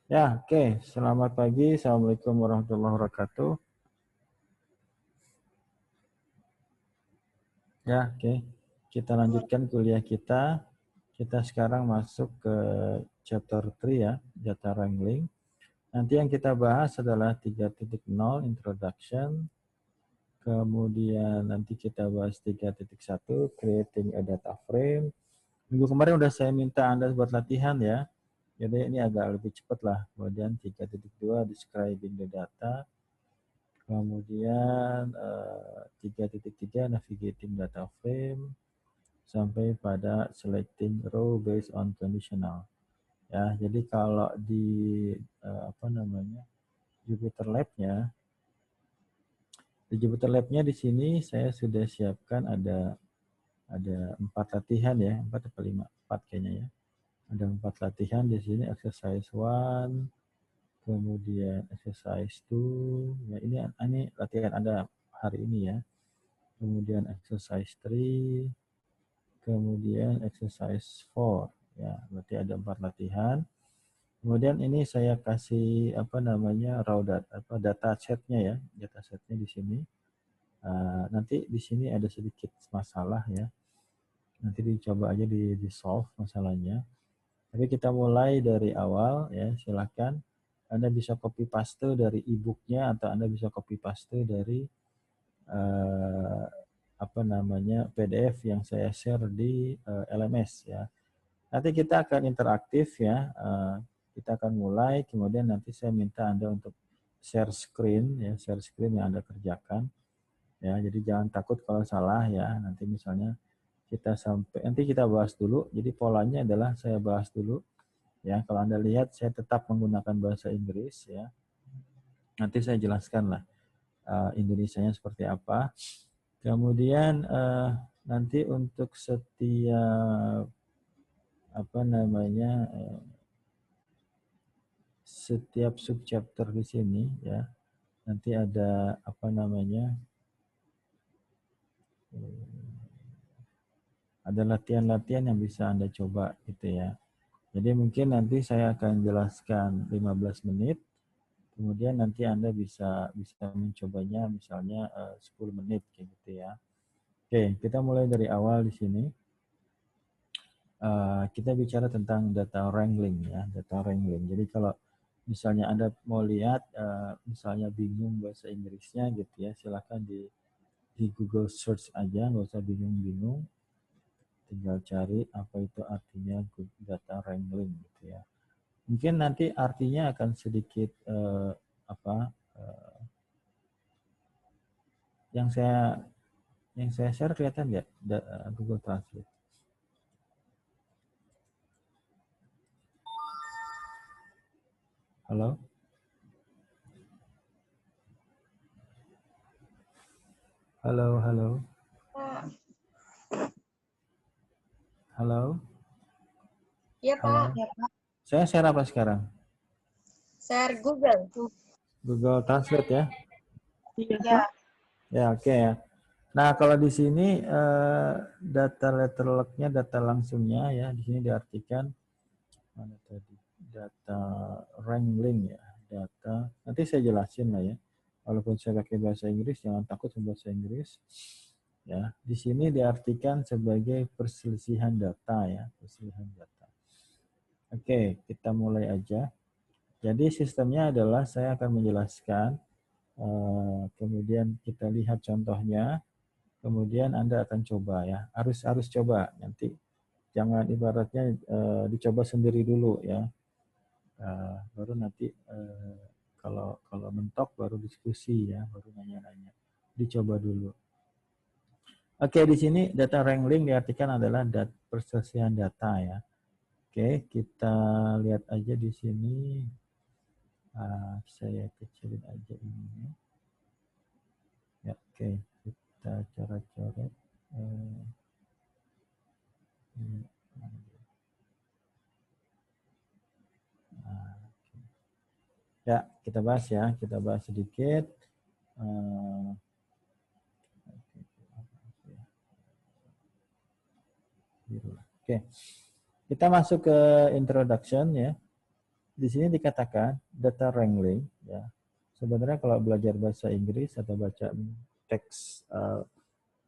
Ya, oke. Selamat pagi. Assalamualaikum warahmatullahi wabarakatuh. Ya, oke. Kita lanjutkan kuliah kita. Kita sekarang masuk ke chapter 3 ya, data wrangling. Nanti yang kita bahas adalah 3.0 introduction. Kemudian nanti kita bahas 3.1 creating a data frame. Minggu kemarin udah saya minta Anda buat latihan ya. Jadi ini agak lebih cepat lah. Kemudian 3.2 describing the data. Kemudian 3.3 navigating data frame sampai pada selecting row based on conditional. Ya, jadi kalau di Jupyter Lab-nya, di sini saya sudah siapkan ada 4 latihan ya, 4 atau 5, 4 kayaknya ya. Ada 4 latihan di sini, exercise 1, kemudian exercise 2, ya ini latihan Anda hari ini ya. Kemudian exercise 3, kemudian exercise 4. Ya, berarti ada 4 latihan. Kemudian ini saya kasih raw data setnya ya, data setnya di sini. Nanti di sini ada sedikit masalah ya. Nanti dicoba aja di solve masalahnya. Tapi kita mulai dari awal ya, silakan. Anda bisa copy paste dari e-booknya atau Anda bisa copy paste dari PDF yang saya share di LMS ya. Nanti kita akan interaktif ya. Kita akan mulai, kemudian nanti saya minta Anda untuk share screen ya, share screen yang Anda kerjakan. Ya, jadi jangan takut kalau salah ya. Nanti misalnya nanti kita bahas dulu. Jadi polanya adalah saya bahas dulu ya. Kalau Anda lihat saya tetap menggunakan bahasa Inggris ya. Nanti saya jelaskan lah Indonesianya seperti apa. Kemudian nanti untuk setiap setiap subchapter di sini ya, nanti ada ada latihan-latihan yang bisa Anda coba gitu ya. Jadi mungkin nanti saya akan jelaskan 15 menit, kemudian nanti Anda bisa mencobanya misalnya 10 menit kayak gitu ya. Oke, kita mulai dari awal di sini. Kita bicara tentang data wrangling ya, data wrangling. Jadi kalau misalnya Anda mau lihat, misalnya bingung bahasa Inggrisnya gitu ya, silakan di Google search aja, nggak usah bingung-bingung. Tinggal cari apa itu artinya data wrangling gitu ya. Mungkin nanti artinya akan sedikit yang saya share kelihatan nggak Google Translate? Halo? Halo, halo. Halo? Iya, Halo? Pak. Saya share apa sekarang? Share Google. Google Translate ya? Iya. Ya, oke ya. Nah, kalau di sini data letter log-nya, data langsungnya ya, di sini diartikan mana tadi? Data wrangling ya, data. Nanti saya jelasin lah ya. Walaupun saya pakai bahasa Inggris, jangan takut sama bahasa Inggris. Ya, di sini diartikan sebagai perselisihan data ya, perselisihan data. Oke, kita mulai aja. Jadi sistemnya adalah saya akan menjelaskan, kemudian kita lihat contohnya, kemudian Anda akan coba ya, harus coba nanti, jangan ibaratnya dicoba sendiri dulu ya, baru nanti kalau mentok baru diskusi ya, baru nanya-nanya, dicoba dulu. Oke, di sini data wrangling diartikan adalah perselisihan data ya. Oke, kita lihat aja di sini. Saya kecilin aja ini. Ya, oke, kita coret-coret. Ya, kita bahas ya. Kita bahas sedikit. Oke, kita masuk ke introduction ya. di sini dikatakan data wrangling, ya. Sebenarnya kalau belajar bahasa Inggris atau baca teks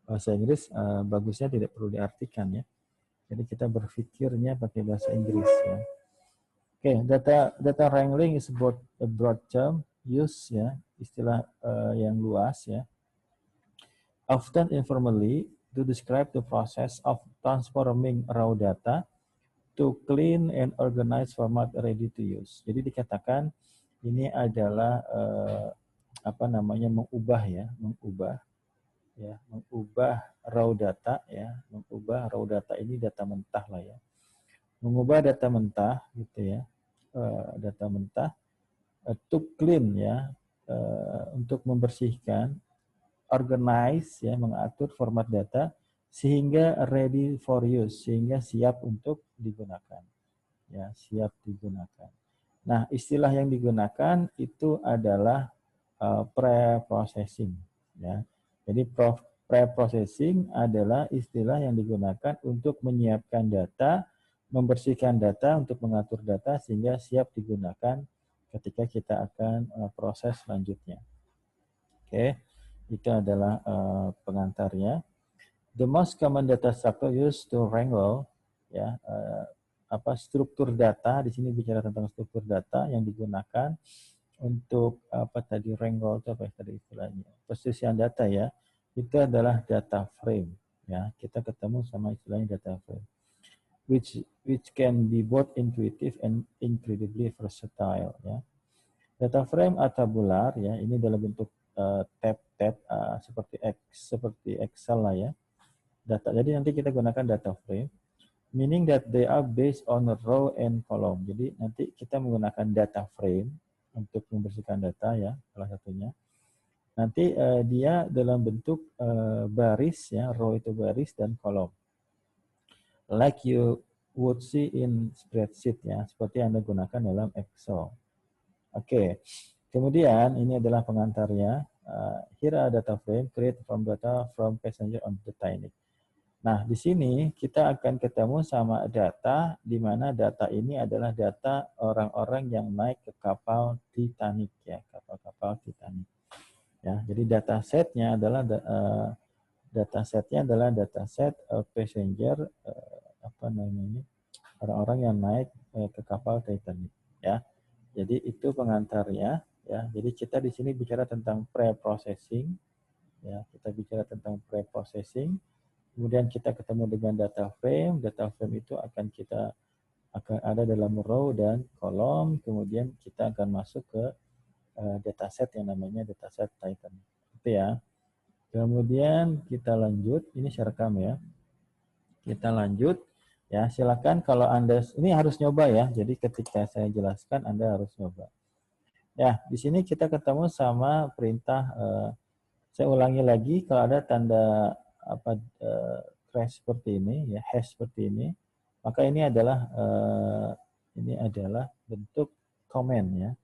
bahasa Inggris, bagusnya tidak perlu diartikan, ya. Jadi kita berpikirnya pakai bahasa Inggris, ya. Oke, data wrangling is a broad term use, ya, istilah yang luas, ya. Often informally to describe the process of transforming raw data to clean and organized format ready to use. Jadi dikatakan ini adalah mengubah raw data, ya, mengubah raw data ini data mentah lah, ya. Mengubah data mentah gitu, ya. Data mentah to clean, ya, untuk membersihkan, organize, ya, mengatur format data sehingga ready for use, sehingga siap untuk digunakan, ya, siap digunakan. Nah, istilah yang digunakan itu adalah pre-processing, ya. Jadi pre-processing adalah istilah yang digunakan untuk menyiapkan data, membersihkan data untuk mengatur data sehingga siap digunakan ketika kita akan proses selanjutnya. Oke, itu adalah pengantarnya. The most common data structure used to wrangle, ya, struktur data. Di sini bicara tentang struktur data yang digunakan untuk wrangle itu apa tadi istilahnya, persisian data, ya. Itu adalah data frame, ya. Kita ketemu sama istilahnya data frame, which can be both intuitive and incredibly versatile, ya. Data frame atau tabular, ya, ini dalam bentuk tab-tab seperti Excel lah, ya. Data. Jadi nanti kita gunakan data frame, meaning that they are based on row and column. Jadi nanti kita menggunakan data frame untuk membersihkan data, ya, salah satunya. Nanti dia dalam bentuk baris, ya, row itu baris dan kolom. Like you would see in spreadsheet, ya, seperti yang Anda gunakan dalam Excel. Oke. Kemudian ini adalah pengantarnya. Here are data frame create from data from passenger on the Titanic. Nah, di sini kita akan ketemu sama data, di mana data ini adalah data orang-orang yang naik ke kapal Titanic, ya, kapal-kapal Titanic. Ya, jadi data setnya adalah data set passenger orang-orang yang naik ke kapal Titanic, ya. Jadi itu pengantarnya, ya. Jadi kita di sini bicara tentang pre-processing, ya. Kita bicara tentang pre-processing. Kemudian kita ketemu dengan data frame. Data frame itu akan ada dalam row dan kolom. Kemudian kita akan masuk ke dataset yang namanya dataset Titanic. Itu, ya. Kemudian kita lanjut. Ini saya rekam, ya. Kita lanjut. Ya, silakan kalau Anda, ini harus nyoba, ya. Jadi ketika saya jelaskan Anda harus nyoba. Ya, di sini kita ketemu sama perintah. Saya ulangi lagi, kalau ada tanda crash seperti ini, ya, hash seperti ini, maka ini adalah bentuk komen, ya.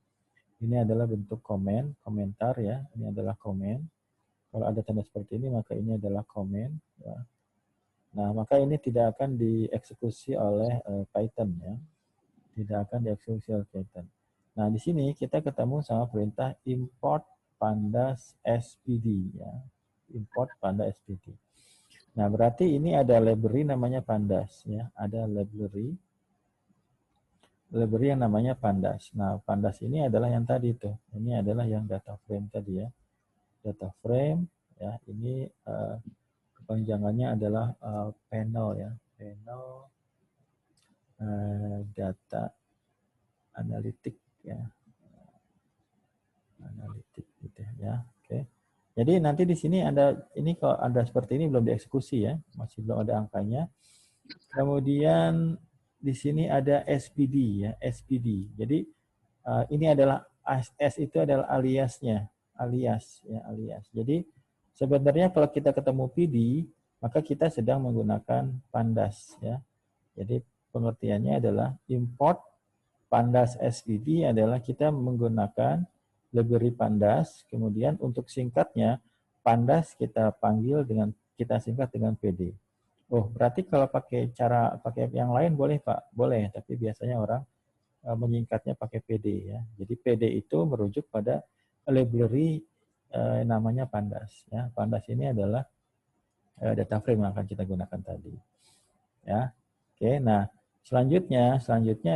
Ini adalah bentuk komen, komentar, ya. Ini adalah komen. Kalau ada tanda seperti ini, maka ini adalah komen, ya. Nah, maka ini tidak akan dieksekusi oleh Python, ya. Tidak akan dieksekusi oleh Python. Nah, di sini kita ketemu sama perintah import pandas spd, ya. Import pandas spd. Nah, berarti ini ada library namanya pandas, ya. Ada library yang namanya pandas. Nah, pandas ini adalah yang tadi tuh. Ini adalah yang data frame tadi, ya. Data frame, ya. Ini kepanjangannya adalah panel, ya. Panel data analitik, ya. Analitik gitu, ya. Oke. Jadi nanti di sini ini kalau ada seperti ini belum dieksekusi, ya. Masih belum ada angkanya. Kemudian di sini ada SPD, ya, SPD. Jadi ini adalah S itu adalah aliasnya, alias, ya, alias. Jadi sebenarnya kalau kita ketemu PD, maka kita sedang menggunakan pandas, ya. Jadi pengertiannya adalah import pandas SPD adalah kita menggunakan library pandas, kemudian untuk singkatnya pandas kita singkat dengan PD. Oh, berarti kalau pakai yang lain boleh, Pak? Boleh, tapi biasanya orang menyingkatnya pakai PD ya. Jadi PD itu merujuk pada library namanya Pandas ya. Pandas ini adalah data frame yang akan kita gunakan tadi. Ya. Oke, nah selanjutnya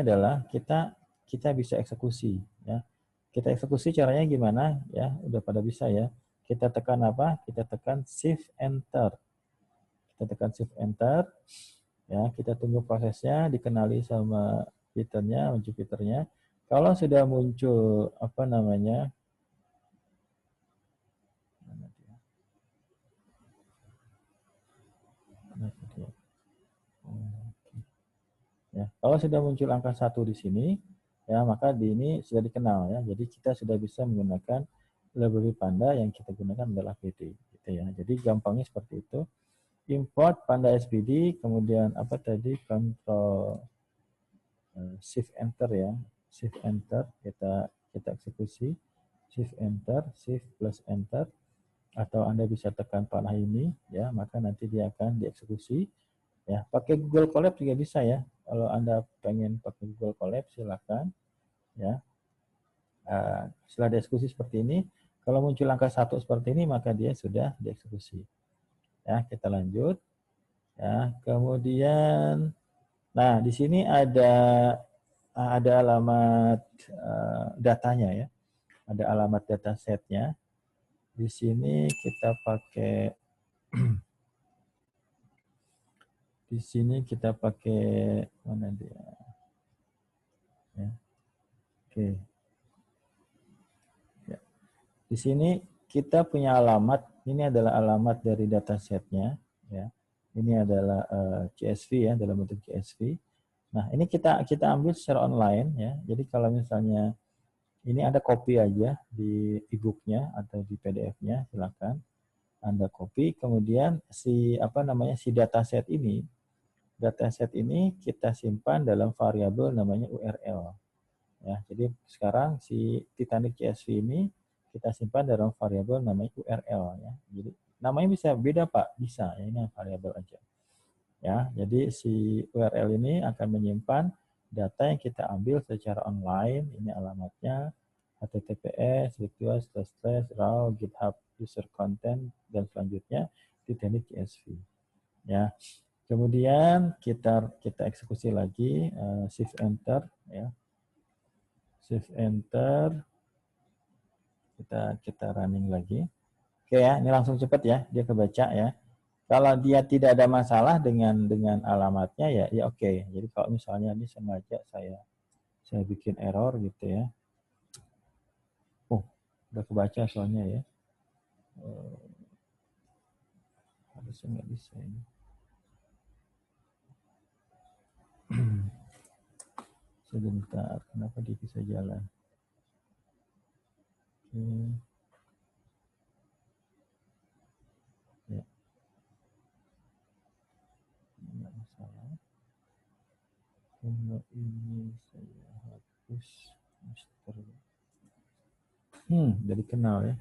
adalah kita bisa eksekusi ya. Kita eksekusi caranya gimana ya? Udah pada bisa ya. Kita tekan apa? Kita tekan Shift Enter. Kita tekan Shift Enter. Ya, kita tunggu prosesnya dikenali sama Jupyternya. Kalau sudah muncul apa namanya? Ya, kalau sudah muncul angka 1 di sini, ya maka di ini sudah dikenal ya. Jadi kita sudah bisa menggunakan library Panda yang kita gunakan adalah PD gitu ya. Jadi gampangnya seperti itu. Import Panda SPD, kemudian apa tadi Control Shift Enter ya. Shift Enter kita eksekusi. Shift Enter, Shift plus Enter, atau Anda bisa tekan panah ini ya, maka nanti dia akan dieksekusi. Ya, pakai Google Colab juga bisa ya. Kalau Anda pengen pakai Google Colab silakan ya. Setelah dieksekusi seperti ini, kalau muncul angka 1 seperti ini maka dia sudah dieksekusi. Ya, kita lanjut. Ya, kemudian nah di sini ada alamat datanya ya. Ada alamat datasetnya. Di sini kita pakai di sini kita pakai mana dia? Ya. Oke. Ya. Di sini kita punya alamat. Ini adalah alamat dari datasetnya. Ya. Ini adalah CSV ya, dalam bentuk CSV. Nah, ini kita ambil secara online ya. Jadi kalau misalnya ini ada copy aja di e-booknya atau di PDF-nya, silakan Anda copy. Kemudian si dataset ini kita simpan dalam variabel namanya URL. Ya, jadi sekarang si Titanic CSV ini kita simpan dalam variabel namanya URL ya. Jadi namanya bisa beda Pak, bisa ya, ini variabel aja. Ya, jadi si URL ini akan menyimpan data yang kita ambil secara online. Ini alamatnya https://raw github user content dan selanjutnya Titanic CSV. Ya. Kemudian kita eksekusi lagi Shift Enter ya. Shift Enter. Kita running lagi. Oke ya, ini langsung cepat ya, dia kebaca ya. Kalau dia tidak ada masalah dengan alamatnya ya oke. Jadi kalau misalnya ini sengaja saya bikin error gitu ya. Oh, udah kebaca soalnya ya. Harusnya nggak bisa ini. Sebentar, kenapa dia bisa jalan? Oke. Ya. Nggak masalah. Kalau ini saya hapus master. Udah dikenal ya.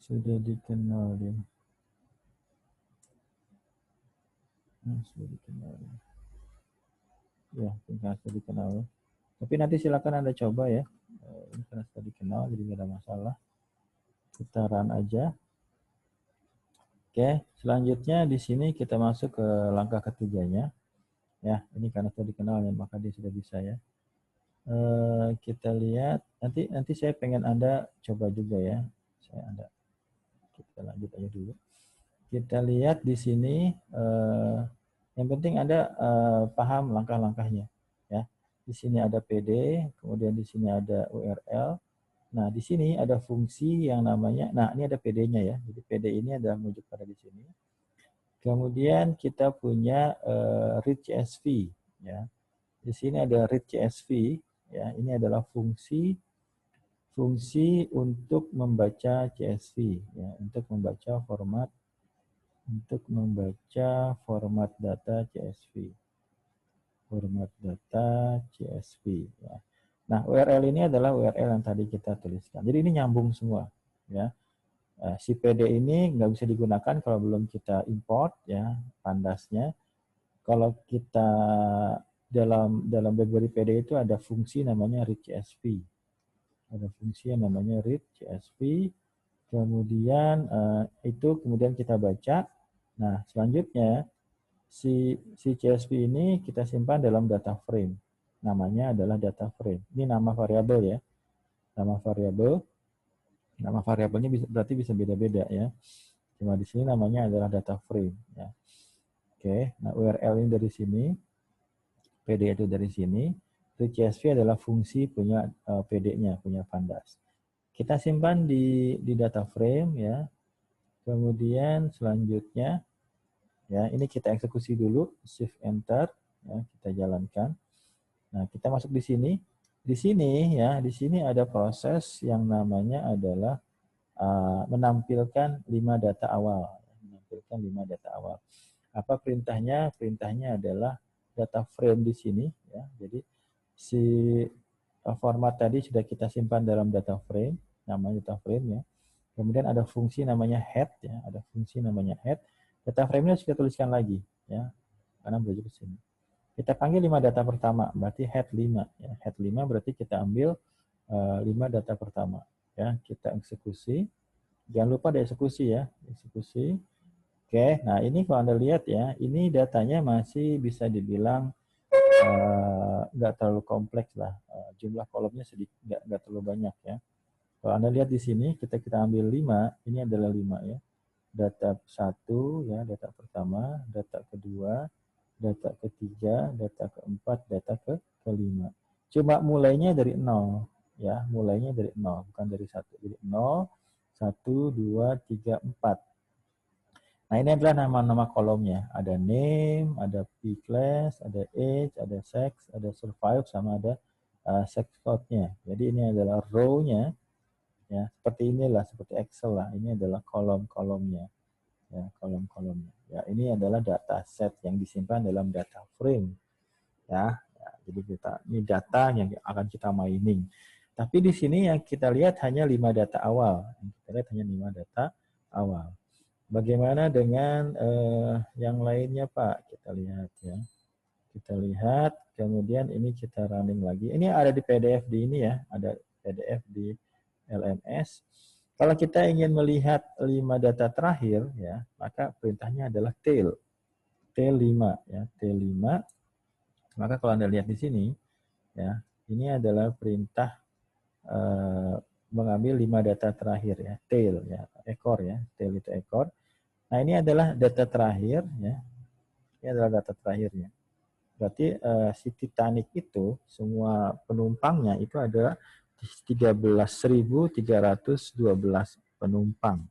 Sudah dikenal dia. Sudah dikenal ya. Ya, tinggal sudah dikenal ya. Tapi nanti silakan Anda coba ya. Ini karena sudah dikenal jadi nggak ada masalah. Kita run aja. Oke, selanjutnya di sini kita masuk ke langkah ketiganya. Ya, ini karena sudah dikenal ya, maka dia sudah bisa ya. Kita lihat nanti saya pengen Anda coba juga ya. Kita lanjut aja dulu. Kita lihat di sini yang penting Anda paham langkah-langkahnya ya. Di sini ada PD, kemudian di sini ada URL. Nah, di sini ada fungsi yang namanya, nah ini ada PD-nya ya. Jadi PD ini ada merujuk pada di sini. Kemudian kita punya read CSV ya. Di sini ada read CSV ya. Ini adalah fungsi untuk membaca CSV ya, untuk membaca format data CSV. Format data CSV ya. Nah, URL ini adalah URL yang tadi kita tuliskan. Jadi ini nyambung semua ya. Si PD ini nggak bisa digunakan kalau belum kita import ya Pandasnya. Kalau kita dalam BlackBerry PD itu ada fungsi namanya read CSV. Ada fungsi yang namanya read CSV. Kemudian itu kemudian kita baca. Nah, selanjutnya si CSV ini kita simpan dalam data frame. Namanya adalah data frame. Ini nama variabel ya. Nama variabel. Nama variabelnya berarti bisa beda-beda ya. Cuma di sini namanya adalah data frame ya. Oke, nah URL ini dari sini, PD itu dari sini, read CSV adalah fungsi punya PD-nya, punya Pandas. Kita simpan di data frame ya. Kemudian selanjutnya ya, ini kita eksekusi dulu, shift enter ya, kita jalankan. Nah, kita masuk di sini. Di sini ya, di sini ada proses yang namanya adalah menampilkan 5 data awal. Menampilkan 5 data awal. Apa perintahnya? Perintahnya adalah data frame di sini ya. Jadi si format tadi sudah kita simpan dalam data frame, namanya data frame ya. Kemudian ada fungsi namanya head ya, ada fungsi namanya head. Data frame-nya sudah tuliskan lagi ya. Karena menuju ke sini. Kita panggil 5 data pertama, berarti head 5 ya. Head 5 berarti kita ambil 5 data pertama ya. Kita eksekusi. Jangan lupa ada eksekusi ya, eksekusi. Oke, nah ini kalau Anda lihat ya, ini datanya masih bisa dibilang nggak terlalu kompleks lah. Jumlah kolomnya sedikit, nggak terlalu banyak ya. Kalau Anda lihat di sini, kita ambil 5, ini adalah 5 ya. Data 1 ya, data pertama, data kedua, data ketiga, data keempat, data kelima. Cuma mulainya dari 0 ya, mulainya dari 0, bukan dari 1. Jadi 0, 1, 2, 3, 4. Nah, ini adalah nama-nama kolomnya. Ada name, ada p-class, ada age, ada sex, ada survive, sama ada sex code-nya. Jadi ini adalah row-nya. Ya, seperti inilah, seperti Excel lah. Ini adalah kolom-kolomnya. Ya, kolom-kolomnya. Ya, ini adalah data set yang disimpan dalam data frame. Ya, jadi ini data yang akan kita mining. Tapi di sini yang kita lihat hanya 5 data awal. Yang kita lihat hanya 5 data awal. Bagaimana dengan yang lainnya, Pak? Kita lihat ya. Kita lihat, kemudian ini kita running lagi. Ini ada di PDF di ini ya, ada PDF di LMS. Kalau kita ingin melihat 5 data terakhir ya, maka perintahnya adalah tail. Tail 5 ya, tail 5. Maka kalau Anda lihat di sini ya, ini adalah perintah mengambil 5 data terakhir ya, tail ya, ekor ya, tail itu ekor. Nah, ini adalah data terakhir ya. Ini adalah data terakhirnya. Berarti si Titanic itu semua penumpangnya itu ada 13.312 penumpang.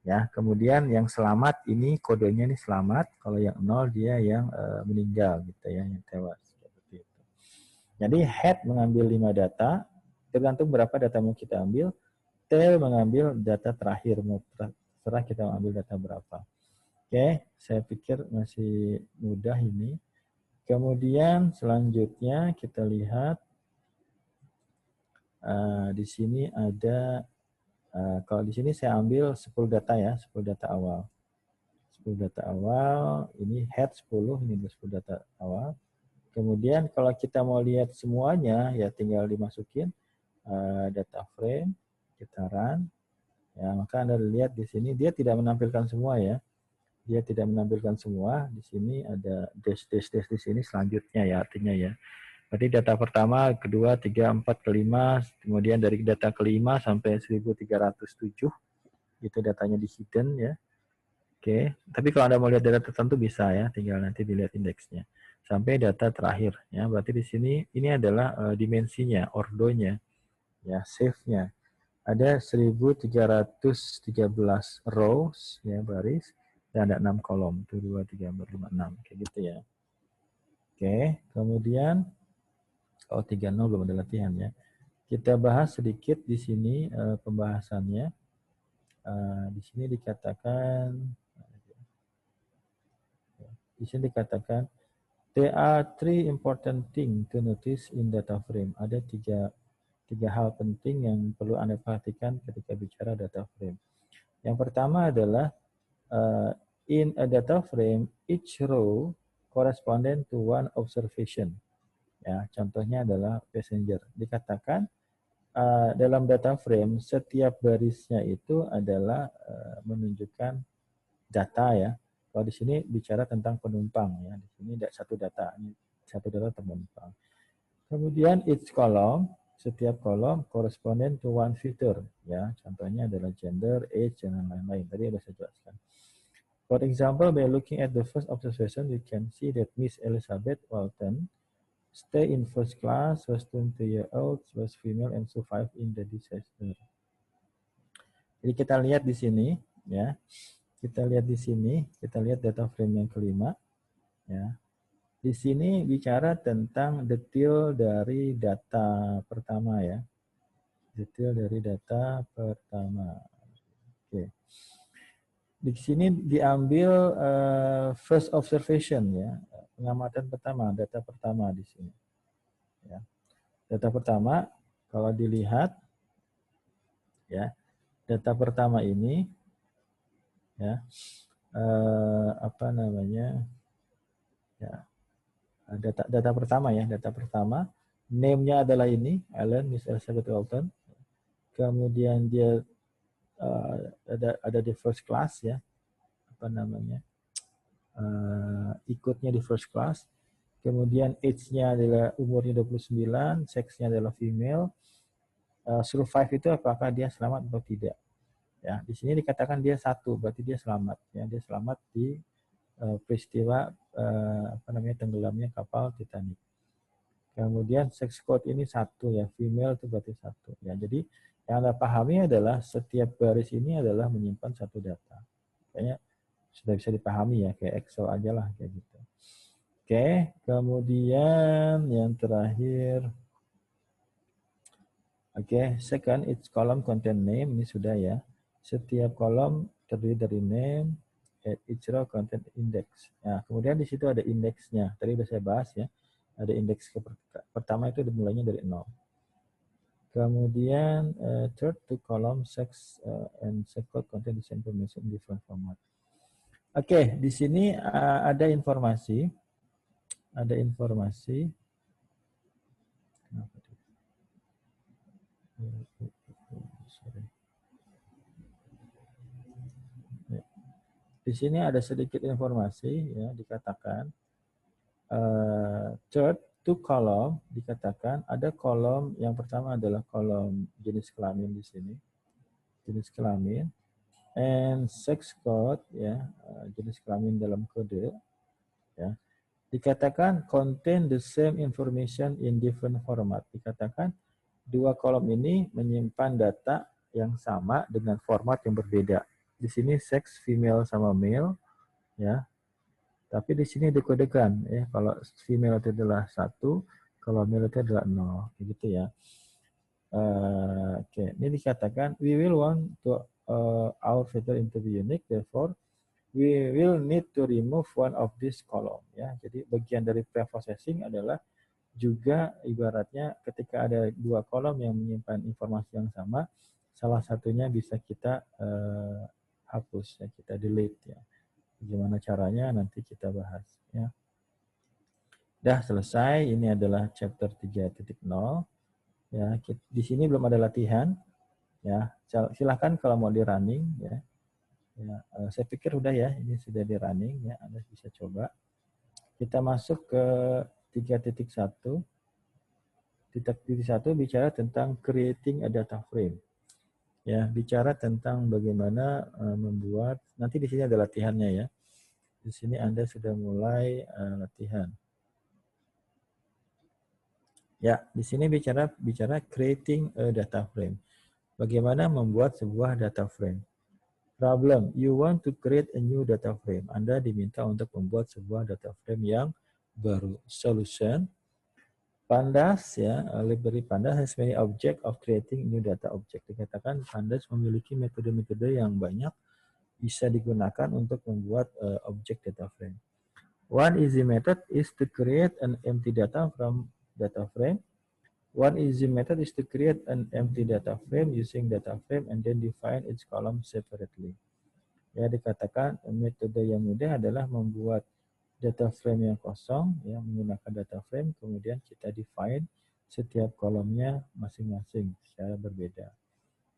Ya, kemudian yang selamat ini kodenya ini selamat, kalau yang 0 dia yang meninggal gitu ya, yang tewas seperti itu. Jadi head mengambil 5 data, tergantung berapa data mau kita ambil. Tail mengambil data terakhir, terserah kita ambil data berapa. Oke, saya pikir masih mudah ini. Kemudian selanjutnya kita lihat di sini ada kalau di sini saya ambil 10 data ya, 10 data awal. 10 data awal, ini head 10, ini 10 data awal. Kemudian kalau kita mau lihat semuanya ya tinggal dimasukin data frame, kita run. Ya, maka Anda lihat di sini dia tidak menampilkan semua ya. Dia tidak menampilkan semua. Di sini ada dash di sini selanjutnya ya artinya ya. Berarti data pertama, kedua, tiga, empat, kelima, kemudian dari data kelima sampai 1307 itu datanya di hidden ya. Oke, tapi kalau Anda mau lihat data tertentu bisa ya, tinggal nanti dilihat indeksnya. Sampai data terakhir ya. Berarti di sini ini adalah dimensinya, ordonya ya, save-nya. Ada 1313 rows ya, baris, dan ada 6 kolom. 1 2 3 4 5 6 kayak gitu ya. Oke, kemudian 30 belum ada latihan ya. Kita bahas sedikit di sini pembahasannya. Di sini dikatakan there are 3 important things to notice in data frame. Ada tiga hal penting yang perlu Anda perhatikan ketika bicara data frame. Yang pertama adalah in a data frame, each row correspondent to one observation. Ya, contohnya adalah passenger. Dikatakan dalam data frame setiap barisnya itu adalah menunjukkan data ya. Kalau di sini bicara tentang penumpang ya. Di sini ada satu data penumpang. Kemudian each column, setiap kolom correspondent to one feature ya. Contohnya adalah gender, age dan lain-lain. Tadi sudah saya jelaskan. For example, by looking at the first observation, we can see that Miss Elizabeth Walton stay in first class, was 20 years old, was female, and survived in the disaster. Jadi kita lihat di sini, ya. Kita lihat di sini, kita lihat data frame yang kelima, ya. Di sini bicara tentang detail dari data pertama, ya. Detail dari data pertama. Oke. Di sini diambil first observation, ya. Pengamatan pertama, data pertama di sini. Ya. Data pertama, kalau dilihat, ya, data pertama ini, ya, apa namanya, ya, data pertama ya, data pertama, name-nya adalah ini, Ellen, Miss Elizabeth Walton. Kemudian dia ada di first class ya, apa namanya, ikutnya di first class. Kemudian age-nya adalah umurnya 29, sex-nya adalah female. Survive itu apakah dia selamat atau tidak. Ya, di sini dikatakan dia satu, berarti dia selamat. Ya, dia selamat di peristiwa apa namanya tenggelamnya kapal Titanic. Kemudian sex code ini satu ya, female itu berarti satu. Ya, jadi yang Anda pahami adalah setiap baris ini adalah menyimpan satu data. Kayaknya sudah bisa dipahami ya, kayak Excel aja lah kayak gitu. Oke, kemudian yang terakhir. Oke, second, each column contain name, ini sudah ya. Setiap kolom terdiri dari name, each row contain index. Nah, kemudian di situ ada indeksnya. Tadi sudah saya bahas ya. Ada indeks pertama itu dimulainya dari 0. Kemudian third two column sex and sex code contain the same information in different format. Oke, di sini ada informasi. Ada informasi. Sorry. Di sini ada sedikit informasi ya, dikatakan third two column, dikatakan ada kolom yang pertama adalah kolom jenis kelamin di sini, jenis kelamin, and sex code ya, jenis kelamin dalam kode ya, dikatakan contain the same information in different format. Dikatakan dua kolom ini menyimpan data yang sama dengan format yang berbeda. Di sini sex female sama male ya. Tapi di sini dikodekan ya, kalau female itu adalah 1, kalau male itu adalah 0, gitu ya. Oke, ini dikatakan we will want to our filter to be unique, therefore we will need to remove one of this column ya. Jadi bagian dari preprocessing adalah juga ibaratnya ketika ada dua kolom yang menyimpan informasi yang sama, salah satunya bisa kita hapus ya, kita delete ya. Bagaimana caranya nanti kita bahas ya. Dah selesai, ini adalah chapter 3.0 ya. Di sini belum ada latihan ya. Silakan kalau mau di running ya. Ya, saya pikir udah ya, ini sudah di running ya, Anda bisa coba. Kita masuk ke 3.1. Titik 1 bicara tentang creating a data frame. Ya, bicara tentang bagaimana membuat, nanti di sini ada latihannya ya. Di sini Anda sudah mulai latihan. Ya, di sini bicara creating a data frame. Bagaimana membuat sebuah data frame. Problem, you want to create a new data frame. Anda diminta untuk membuat sebuah data frame yang baru. Solution, Pandas ya, library Pandas has many object of creating new data object. Dikatakan Pandas memiliki metode-metode yang banyak bisa digunakan untuk membuat object data frame. One easy method is to create an empty data from data frame. One easy method is to create an empty data frame using data frame and then define each column separately. Ya, dikatakan metode yang mudah adalah membuat data frame yang kosong, ya, menggunakan data frame, kemudian kita define setiap kolomnya masing-masing secara berbeda.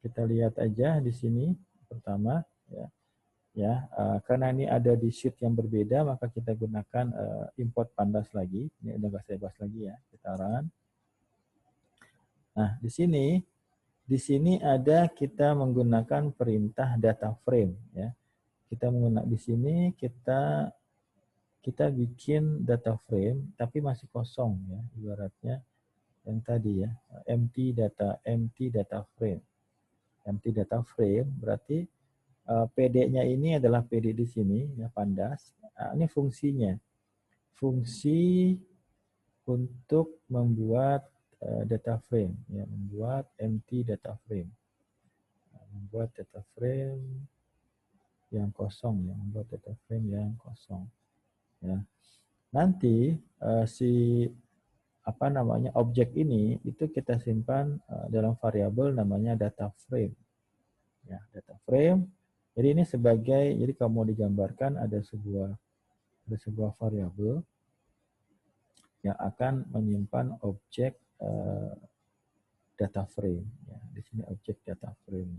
Kita lihat aja di sini pertama, karena ini ada di sheet yang berbeda, maka kita gunakan import pandas lagi. Ini udah nggak saya bahas lagi ya, kita run. Nah, di sini ada kita menggunakan perintah data frame, ya. Kita menggunakan di sini kita bikin data frame tapi masih kosong, ya, ibaratnya yang tadi ya, empty data frame. Empty data frame berarti PD-nya ini adalah PD di sini, ya, pandas. Nah, ini fungsinya. Fungsi untuk membuat data frame, ya, membuat empty data frame. Membuat data frame yang kosong, ya, membuat data frame yang kosong, ya. Nanti objek ini itu kita simpan dalam variabel namanya data frame, ya, data frame. Jadi ini jadi kalau mau digambarkan ada sebuah variabel yang akan menyimpan objek data frame, ya. Di sini objek data frame,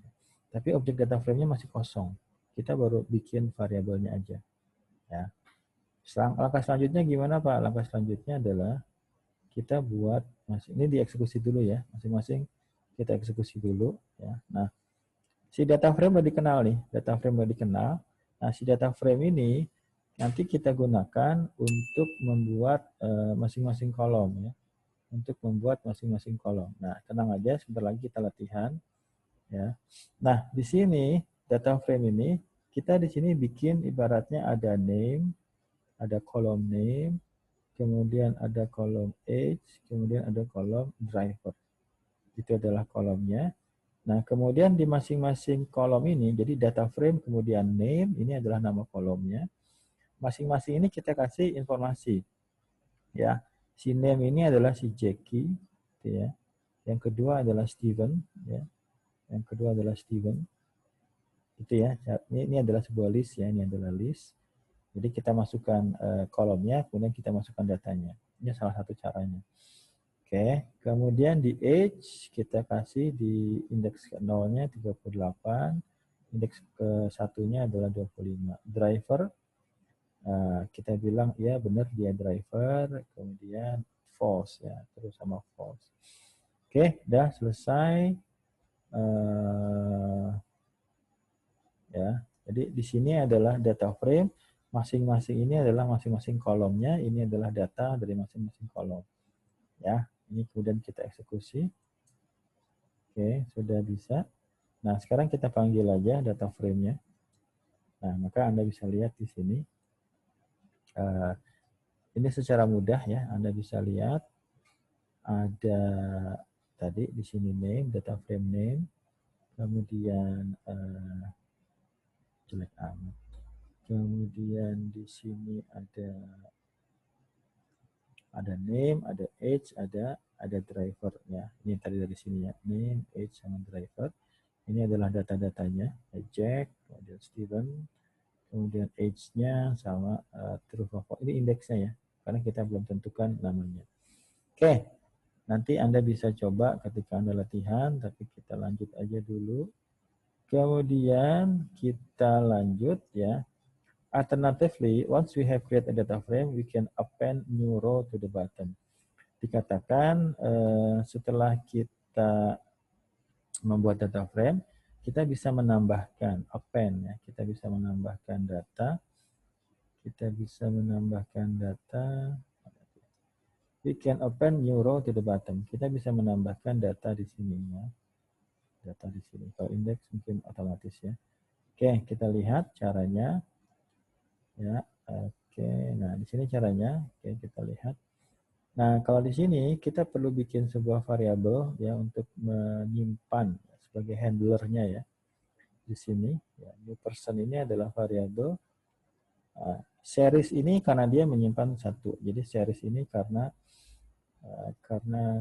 tapi objek data frame-nya masih kosong, kita baru bikin variabelnya aja, ya. Langkah selanjutnya gimana, Pak? Langkah selanjutnya adalah kita buat, ini dieksekusi dulu ya, masing-masing kita eksekusi dulu, ya. Nah, si data frame udah dikenal nih, data frame udah dikenal. Nah, si data frame ini nanti kita gunakan untuk membuat masing-masing kolom, ya. Untuk membuat masing-masing kolom. Nah, tenang aja, sebentar lagi kita latihan, ya. Nah, di sini data frame ini kita di sini bikin ibaratnya ada name, ada kolom name, kemudian ada kolom age, kemudian ada kolom driver. Itu adalah kolomnya. Nah, kemudian di masing-masing kolom ini, jadi data frame kemudian name, ini adalah nama kolomnya. Masing-masing ini kita kasih informasi, ya. Si name ini adalah si Jackie, gitu ya. Yang kedua adalah Steven, ya. Yang kedua adalah Steven. Itu ya. Ini adalah sebuah list, ya. Ini adalah list. Jadi kita masukkan kolomnya, kemudian kita masukkan datanya. Ini salah satu caranya. Oke, kemudian di age kita kasih di indeks ke 0-nya 38, indeks ke 1-nya adalah 25. Driver, kita bilang ya benar dia driver, kemudian false, ya, terus sama false. Oke, udah selesai. Ya, jadi di sini adalah data frame, masing-masing ini adalah masing-masing kolomnya, ini adalah data dari masing-masing kolom. Ya, ini kemudian kita eksekusi. Oke, sudah bisa. Nah, sekarang kita panggil aja data frame-nya. Nah, maka Anda bisa lihat di sini. Ini secara mudah ya, Anda bisa lihat ada tadi di sini name, data frame name, kemudian jelek amat. Kemudian di sini ada name, ada age, ada driver ya. Ini tadi dari sini ya, name, age, sama driver. Ini adalah data-datanya, Jack, kemudian Steven, kemudian age-nya sama true false. Ini indeksnya ya, karena kita belum tentukan namanya. Oke, nanti Anda bisa coba ketika Anda latihan, tapi kita lanjut aja dulu. Kemudian kita lanjut ya. Alternatively, once we have created a data frame, we can append new row to the bottom. Dikatakan setelah kita membuat data frame, kita bisa menambahkan append ya, kita bisa menambahkan data, we can append new row to the bottom. Kita bisa menambahkan data di sini ya, data di sini. Kalau indeks mungkin otomatis ya. Oke, kita lihat caranya ya. Oke, nah di sini caranya. Oke, kita lihat. Nah, kalau di sini kita perlu bikin sebuah variabel ya untuk menyimpan sebagai handlernya ya. Di sini ya, new person ini adalah variabel. Series ini karena dia menyimpan satu. Jadi series ini karena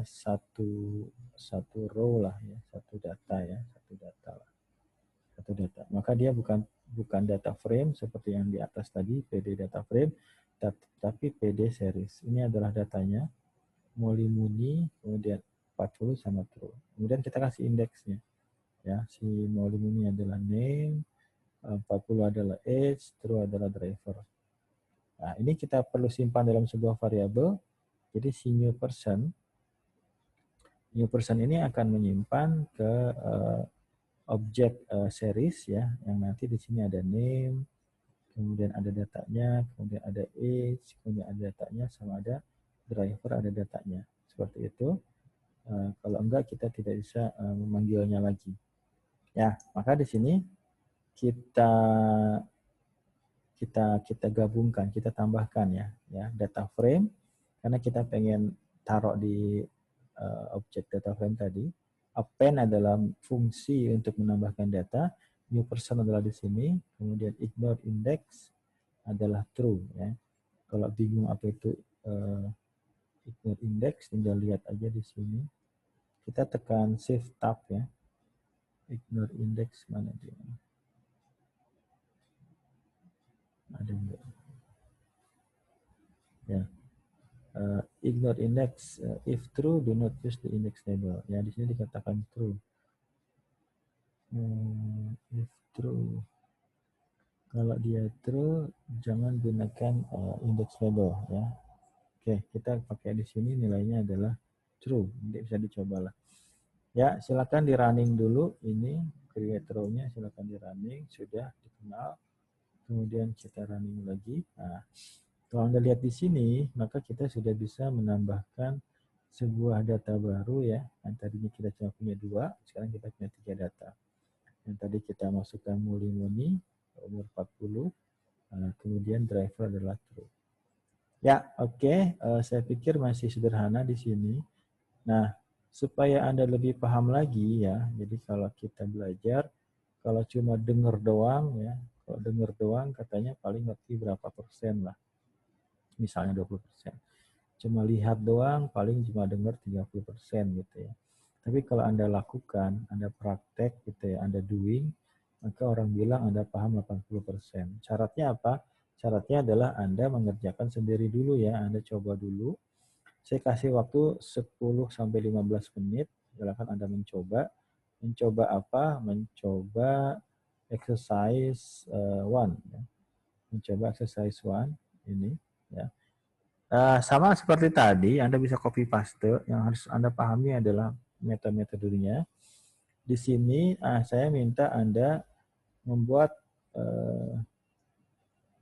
satu row lah ya, satu data ya, satu data. Maka dia bukan bukan data frame seperti yang di atas tadi, PD data frame, tapi PD series. Ini adalah datanya, Molly Muni, kemudian 40 sama true. Kemudian kita kasih indeksnya. Ya, si Molly Muni adalah name, 40 adalah age, true adalah driver. Nah, ini kita perlu simpan dalam sebuah variabel. Jadi si new person ini akan menyimpan ke objek series ya, yang nanti di sini ada name, kemudian ada datanya, kemudian ada age, kemudian ada datanya, sama ada driver, ada datanya. Seperti itu. Kalau enggak kita tidak bisa memanggilnya lagi. Ya, maka di sini kita gabungkan, kita tambahkan ya data frame karena kita pengen taruh di objek data frame tadi. Append adalah fungsi untuk menambahkan data, new person adalah di sini, kemudian ignore index adalah true ya. Kalau bingung apa itu ignore index, tinggal lihat aja di sini. Kita tekan shift tab ya. Ignore index mana dia? Ada enggak? Ya. Ignore index, if true do not use the index table. Ya, di sini dikatakan true. If true, kalau dia true jangan gunakan index label ya. Oke, kita pakai di sini nilainya adalah true. Nanti bisa dicoba lah. Ya, silakan di running dulu ini create row-nya, silakan di running, sudah dikenal. Kemudian kita running lagi. Nah, kalau Anda lihat di sini, maka kita sudah bisa menambahkan sebuah data baru ya. Yang tadinya kita cuma punya 2, sekarang kita punya 3 data. Yang tadi kita masukkan Muli umur 40, kemudian driver adalah true. Ya, oke. Saya pikir masih sederhana di sini. Nah, supaya Anda lebih paham lagi ya, jadi kalau kita belajar, kalau cuma dengar doang ya, kalau dengar doang katanya paling ngerti berapa persen lah. Misalnya 20%. Cuma lihat doang paling cuma dengar 30% gitu ya. Tapi kalau Anda lakukan, Anda praktek gitu ya, Anda doing, maka orang bilang Anda paham 80%. Syaratnya apa? Syaratnya adalah Anda mengerjakan sendiri dulu ya, Anda coba dulu. Saya kasih waktu 10 sampai 15 menit, silakan Anda mencoba. Mencoba apa? Mencoba exercise 1 ya. Mencoba exercise 1 ini ya. Sama seperti tadi, Anda bisa copy paste. Yang harus Anda pahami adalah metodenya. Di sini saya minta Anda membuat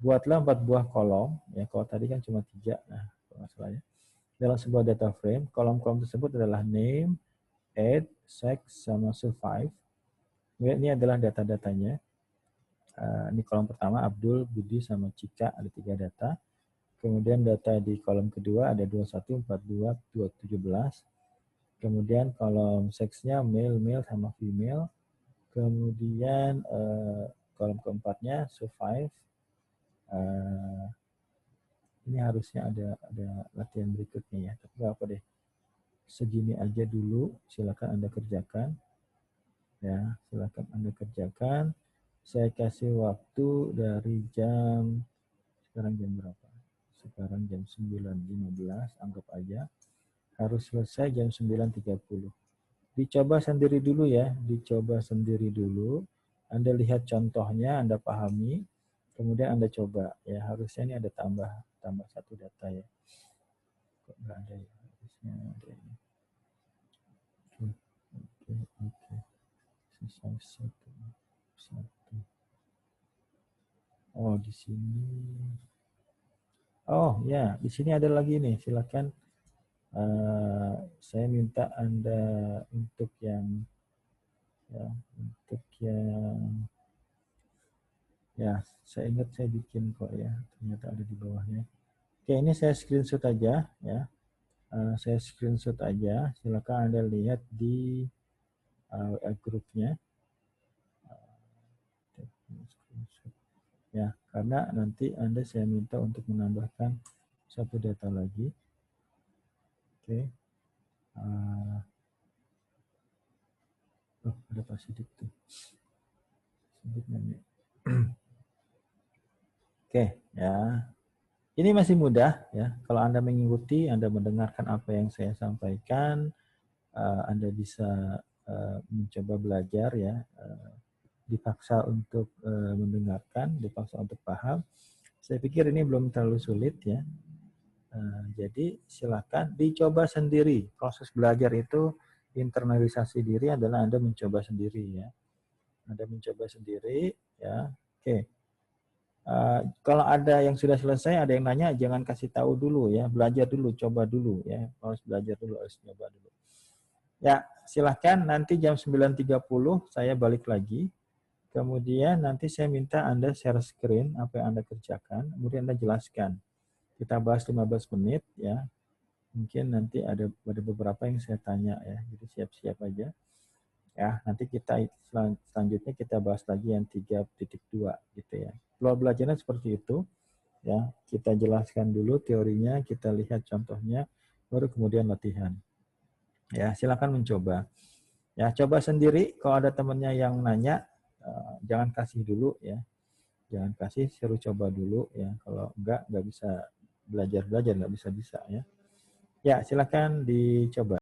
buatlah 4 buah kolom. Ya, kalau tadi kan cuma 3. Nah, masalahnya dalam sebuah data frame, kolom-kolom tersebut adalah name, age, sex, sama survive. Ini adalah data-datanya. Ini kolom pertama, Abdul, Budi, sama Cika, ada 3 data. Kemudian data di kolom kedua ada 21, 42, 17. Kemudian kolom seksnya male sama female. Kemudian kolom keempatnya survive. Ini harusnya ada latihan berikutnya ya. Tapi nggak apa deh. Segini aja dulu. Silakan Anda kerjakan. Ya, silakan Anda kerjakan. Saya kasih waktu dari sekarang jam berapa? Sekarang jam 9.15, anggap aja. Harus selesai jam 9.30. Dicoba sendiri dulu ya, dicoba sendiri dulu. Anda lihat contohnya, Anda pahami, kemudian Anda coba. Ya, harusnya ini ada tambah 1 data ya. Kok nggak ada ya? Harusnya ada ini. Oke. Selesai 1. Oh, di sini. Oh, ya, di sini ada lagi nih. Silakan saya minta Anda untuk yang saya ingat saya bikin kok ya, ternyata ada di bawahnya. Oke, ini saya screenshot aja ya. Saya screenshot aja, silakan Anda lihat di WA grupnya. Ya, karena nanti saya minta untuk menambahkan 1 data lagi. Oke. Ada Pak Sidik tuh. Sidik nanya. Oke, ya. Ini masih mudah ya. Kalau Anda mengikuti, Anda mendengarkan apa yang saya sampaikan, Anda bisa mencoba belajar ya. Dipaksa untuk mendengarkan, dipaksa untuk paham. Saya pikir ini belum terlalu sulit ya. Jadi silakan dicoba sendiri. Proses belajar itu internalisasi diri adalah Anda mencoba sendiri ya. Anda mencoba sendiri ya. Oke. Kalau ada yang sudah selesai, ada yang nanya, jangan kasih tahu dulu ya, belajar dulu, coba dulu ya, harus belajar dulu, harus coba dulu. Ya, silahkan nanti jam 9.30 saya balik lagi, kemudian nanti saya minta Anda share screen apa yang Anda kerjakan, kemudian Anda jelaskan. Kita bahas 15 menit ya, mungkin nanti ada beberapa yang saya tanya ya, jadi siap-siap aja. Ya, nanti kita selanjutnya kita bahas lagi yang 3.2 gitu ya. Flow belajarnya seperti itu. Ya, kita jelaskan dulu teorinya, kita lihat contohnya, baru kemudian latihan. Ya, silakan mencoba. Ya, coba sendiri. Kalau ada temannya yang nanya, jangan kasih dulu ya. Jangan kasih, suruh coba dulu ya. Kalau enggak bisa belajar, nggak bisa ya. Ya, silakan dicoba.